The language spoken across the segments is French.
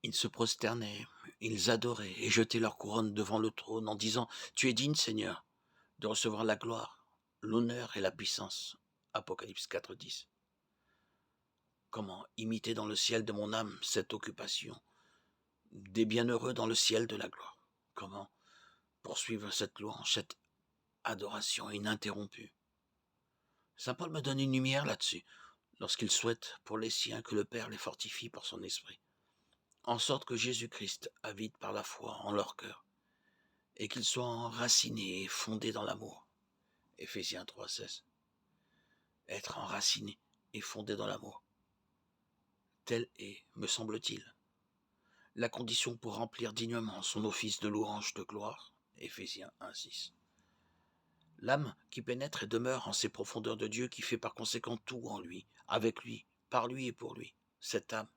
Ils se prosternaient, ils adoraient et jetaient leurs couronnes devant le trône en disant: «Tu es digne, Seigneur, de recevoir la gloire, l'honneur et la puissance». Apocalypse 4:10. Comment imiter dans le ciel de mon âme cette occupation des bienheureux dans le ciel de la gloire? Comment poursuivre cette louange, cette adoration ininterrompue? Saint Paul me donne une lumière là-dessus, lorsqu'il souhaite pour les siens que le Père les fortifie par son esprit, en sorte que Jésus-Christ habite par la foi en leur cœur, et qu'ils soient enracinés et fondés dans l'amour. Éphésiens 3:16. Être enraciné et fondé dans l'amour. Telle est, me semble-t-il, la condition pour remplir dignement son office de louange de gloire. Éphésiens 1:6. L'âme qui pénètre et demeure en ces profondeurs de Dieu, qui fait par conséquent tout en lui, avec lui, par lui et pour lui. Cette âme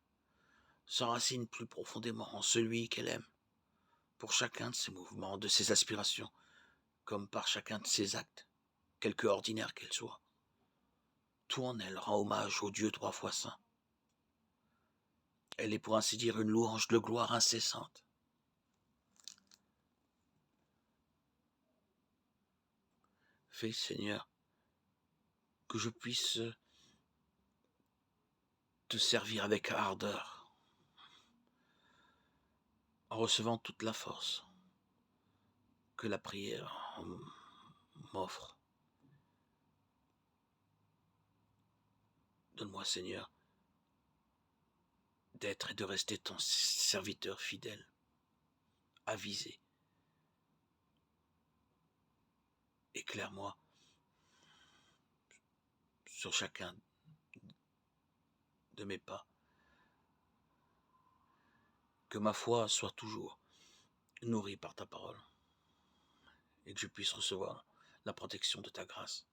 s'enracine plus profondément en celui qu'elle aime, pour chacun de ses mouvements, de ses aspirations, comme par chacun de ses actes, quelque ordinaire qu'elle soit. Tout en elle rend hommage au Dieu 3 fois saint. Elle est pour ainsi dire une louange de gloire incessante. Fais, Seigneur, que je puisse te servir avec ardeur, en recevant toute la force que la prière m'offre. Donne-moi, Seigneur, d'être et de rester ton serviteur fidèle, avisé. Éclaire-moi sur chacun de mes pas. Que ma foi soit toujours nourrie par ta parole et que je puisse recevoir la protection de ta grâce.